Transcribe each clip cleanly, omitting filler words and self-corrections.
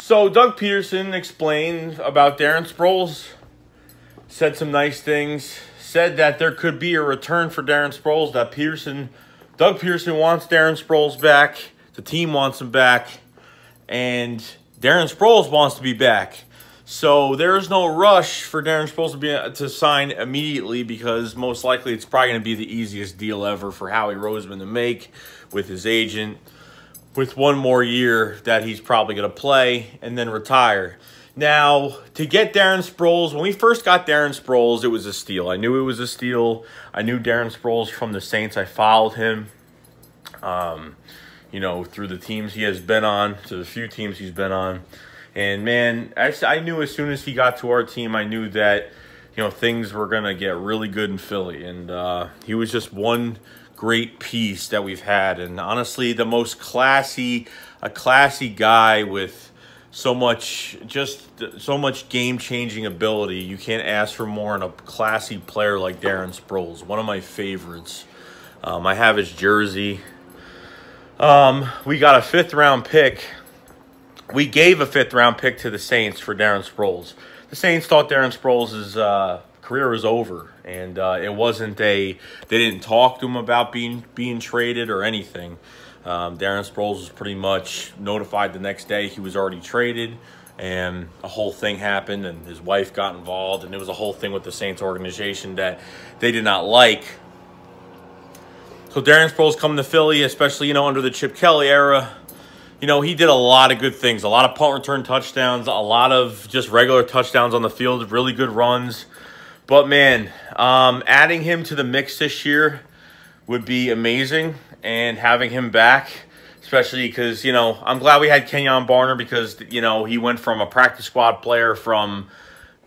So Doug Peterson explained about Darren Sproles, said some nice things, said that there could be a return for Darren Sproles, that Doug Peterson wants Darren Sproles back, the team wants him back, and Darren Sproles wants to be back. So there is no rush for Darren Sproles to sign immediately, because most likely it's probably going to be the easiest deal ever for Howie Roseman to make with his agent, with one more year that he's probably going to play and then retire. Now, to get Darren Sproles, when we first got Darren Sproles, it was a steal. I knew it was a steal. I knew Darren Sproles from the Saints. I followed him, through the teams he has been on, to the few teams he's been on. And, man, I knew as soon as he got to our team, I knew that, things were going to get really good in Philly. And he was just one great piece that we've had. And, honestly, the most classy guy with so much game-changing ability. You can't ask for more in a classy player like Darren Sproles. One of my favorites. I have his jersey. We got a 5th-round pick. We gave a 5th-round pick to the Saints for Darren Sproles. The Saints thought Darren Sproles' career was over, and it wasn't they didn't talk to him about being traded or anything. Darren Sproles was pretty much notified the next day he was already traded, and a whole thing happened, and his wife got involved, and it was a whole thing with the Saints organization that they did not like. So Darren Sproles coming to Philly, especially, under the Chip Kelly era, he did a lot of good things, a lot of punt return touchdowns, a lot of just regular touchdowns on the field, really good runs. But, man, adding him to the mix this year would be amazing, and having him back, especially because, I'm glad we had Kenyon Barner, because, he went from a practice squad player from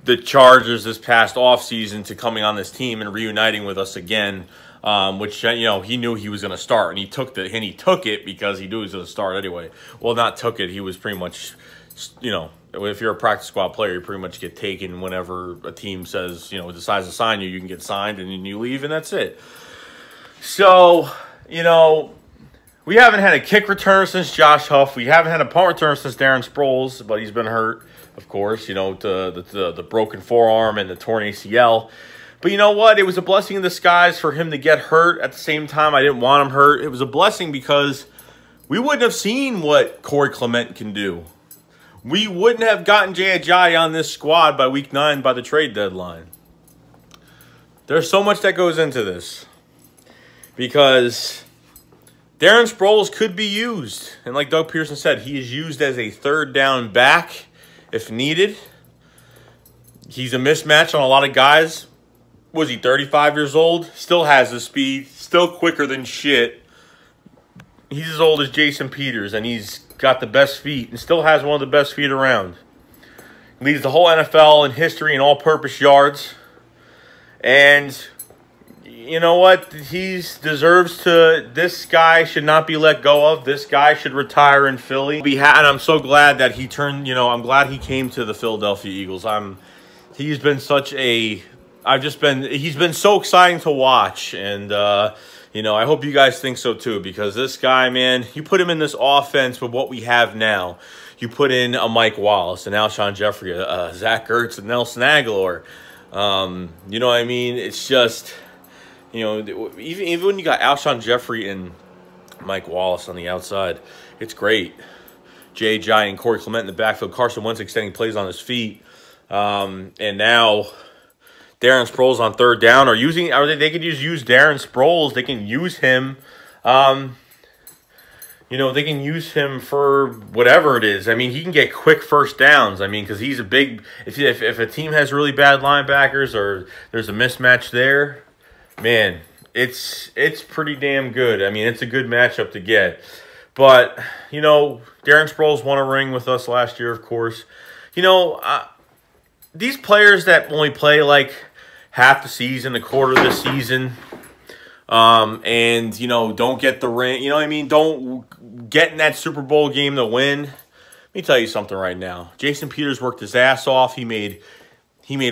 the Chargers this past offseason to coming on this team and reuniting with us again. Which, he knew he was going to start, and he took it because he knew he was going to start anyway. Well, not took it. He was pretty much, if you're a practice squad player, you pretty much get taken whenever a team says, decides to sign you. You can get signed, and then you leave, and that's it. So, we haven't had a kick return since Josh Huff. We haven't had a punt return since Darren Sproles, but he's been hurt, of course, the broken forearm and the torn ACL. But you know what? It was a blessing in disguise for him to get hurt. At the same time, I didn't want him hurt. It was a blessing because we wouldn't have seen what Corey Clement can do. We wouldn't have gotten Jay Ajayi on this squad by week 9 by the trade deadline. There's so much that goes into this, because Darren Sproles could be used. And like Doug Peterson said, he is used as a 3rd down back if needed. He's a mismatch on a lot of guys. Was he 35 years old? Still has the speed. Still quicker than shit. He's as old as Jason Peters, and he's got the best feet and still has one of the best feet around. Leads the whole NFL in history in all-purpose yards. And you know what? This guy should not be let go of. This guy should retire in Philly. And I'm so glad that he I'm glad he came to the Philadelphia Eagles. He's been so exciting to watch, and I hope you guys think so too, because this guy, man, you put him in this offense with what we have now. You put in a Mike Wallace, an Alshon Jeffrey, Zach Ertz, and Nelson Aguilar. You know what I mean? It's just, even when you got Alshon Jeffrey and Mike Wallace on the outside, it's great. Jay Ajayi and Corey Clement in the backfield. Carson Wentz extending plays on his feet, and now Darren Sproles on 3rd down, they could just use Darren Sproles. They can use him. They can use him for whatever it is. I mean, he can get quick 1st downs. I mean, because he's a big. If a team has really bad linebackers or there's a mismatch there, man, it's pretty damn good. I mean, it's a good matchup to get. But Darren Sproles won a ring with us last year, of course. These players that only play like half the season, a quarter of the season, and, don't get the ring, don't get in that Super Bowl game to win. Let me tell you something right now. Jason Peters worked his ass off. He made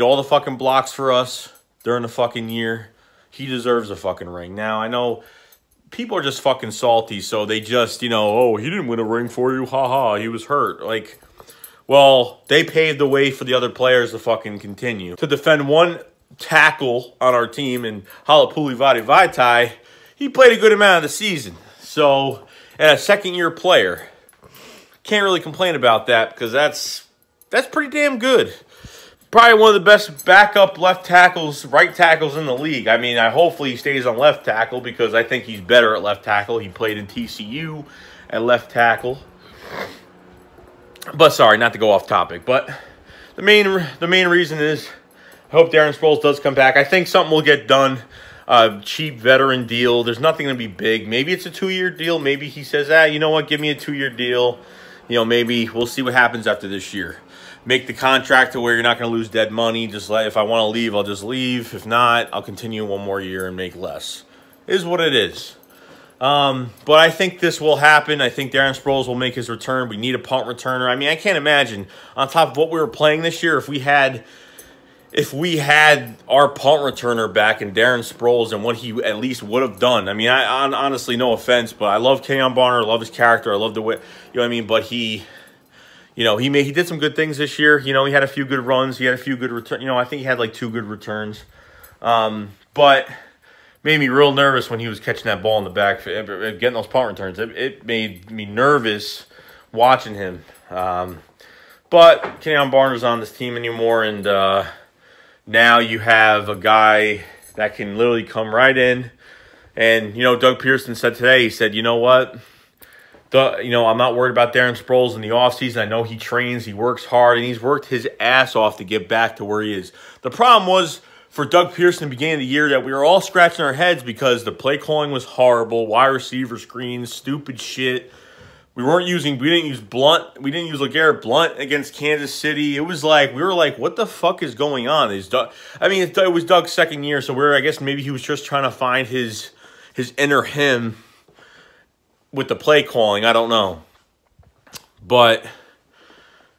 all the fucking blocks for us during the fucking year. He deserves a fucking ring. Now, I know people are just fucking salty, so they just, oh, he didn't win a ring for you. Ha ha, he was hurt. Like, Well, they paved the way for the other players to fucking continue. To defend one tackle on our team in Halapuli Vaitai, he played a good amount of the season. So, and a second-year player. Can't really complain about that because that's pretty damn good. Probably one of the best backup left tackles, right tackles in the league. I mean, hopefully he stays on left tackle because I think he's better at left tackle. He played in TCU at left tackle. But sorry, not to go off topic. But the main reason is I hope Darren Sproles does come back. I think something will get done. Cheap veteran deal. There's nothing going to be big. Maybe it's a 2-year deal. Maybe he says, you know what, give me a 2-year deal. You know, maybe we'll see what happens after this year. Make the contract to where you're not going to lose dead money. Just if I want to leave, I'll just leave. If not, I'll continue one more year and make less. It is what it is. But I think this will happen. I think Darren Sproles will make his return. We need a punt returner. I mean, I can't imagine on top of what we were playing this year if we had our punt returner back and Darren Sproles and what he at least would have done. I mean, I honestly, no offense, but I love Kenyon Barner. I love his character. I love the way, you know what I mean? But he did some good things this year. You know, he had a few good runs. He had a few good returns. You know, I think he had like 2 good returns. But made me real nervous when he was catching that ball in the back, getting those punt returns. It made me nervous watching him. But Kenyon Barner's on this team anymore, and now you have a guy that can literally come right in. And, you know, Doug Peterson said today, he said, you know what? I'm not worried about Darren Sproles in the offseason. I know he trains, he works hard, and he's worked his ass off to get back to where he is. The problem was for Doug Peterson at the beginning of the year that we were all scratching our heads because the play calling was horrible, wide receiver screens, stupid shit. We didn't use LeGarrette Blount against Kansas City. It was like, we were like, what the fuck is going on? It was Doug's second year, so I guess maybe he was just trying to find his inner him with the play calling. I don't know. But,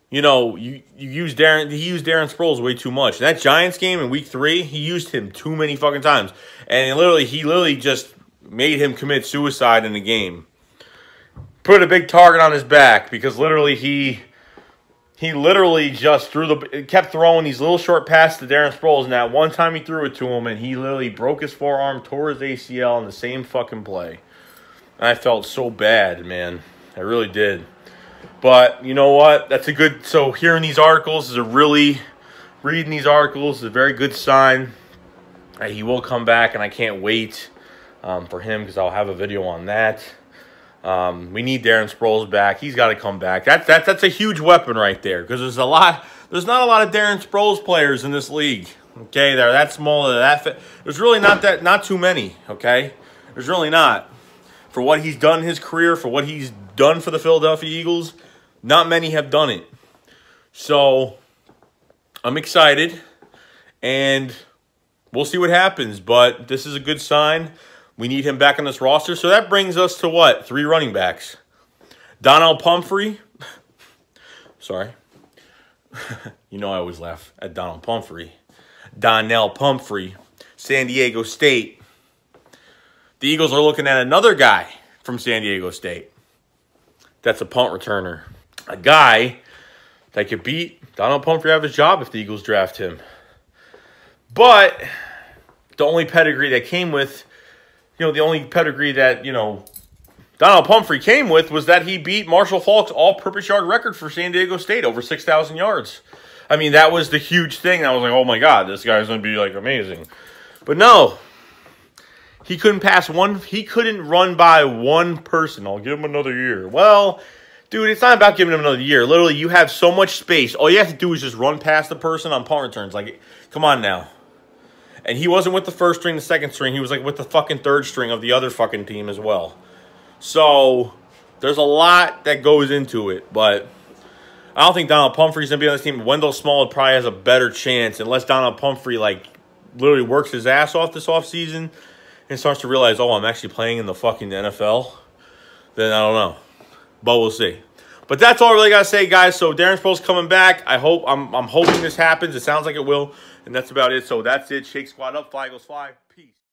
you know, he used Darren Sproles way too much. In that Giants game in week 3, he used him too many fucking times. And he literally just made him commit suicide in the game. Put a big target on his back because literally he literally just kept throwing these little short passes to Darren Sproles, and that one time he threw it to him and he literally broke his forearm, tore his ACL in the same fucking play. And I felt so bad, man. I really did. But you know what? So hearing these articles reading these articles is a very good sign that he will come back, and I can't wait for him because I'll have a video on that. We need Darren Sproles back. He's got to come back. That's a huge weapon right there because there's not a lot of Darren Sproles players in this league. Okay, they're that small, there's really not too many. Okay, there's really not. For what he's done in his career, for what he's done for the Philadelphia Eagles, not many have done it. So I'm excited, and we'll see what happens. But this is a good sign. We need him back on this roster. So that brings us to what? 3 running backs. Donnell Pumphrey. Sorry. You know I always laugh at Donnell Pumphrey. Donnell Pumphrey. San Diego State. The Eagles are looking at another guy from San Diego State. That's a punt returner. A guy that could beat Donnell Pumphrey out of his job if the Eagles draft him. But the only pedigree that came with, the only pedigree that, Donnell Pumphrey came with was that he beat Marshall Faulk's all-purpose yard record for San Diego State, over 6,000 yards. I mean, that was the huge thing. I was like, oh my God, this guy's going to be, amazing. But no. He couldn't run by one person. I'll give him another year. Well, dude, it's not about giving him another year. Literally, you have so much space. All you have to do is just run past the person on punt returns. Like, come on now. And he wasn't with the first string, the second string. He was, with the fucking third string of the other fucking team as well. So, there's a lot that goes into it. But I don't think Donnell Pumphrey's going to be on this team. Wendell Small probably has a better chance unless Donnell Pumphrey, literally works his ass off this offseason and starts to realize, oh, I'm actually playing in the fucking NFL, then I don't know. But we'll see. But that's all I really got to say, guys. So Darren Sproles coming back. I'm hoping this happens. It sounds like it will. And that's about it. So that's it. Shake Squad up. Fly Eagles Fly. Peace.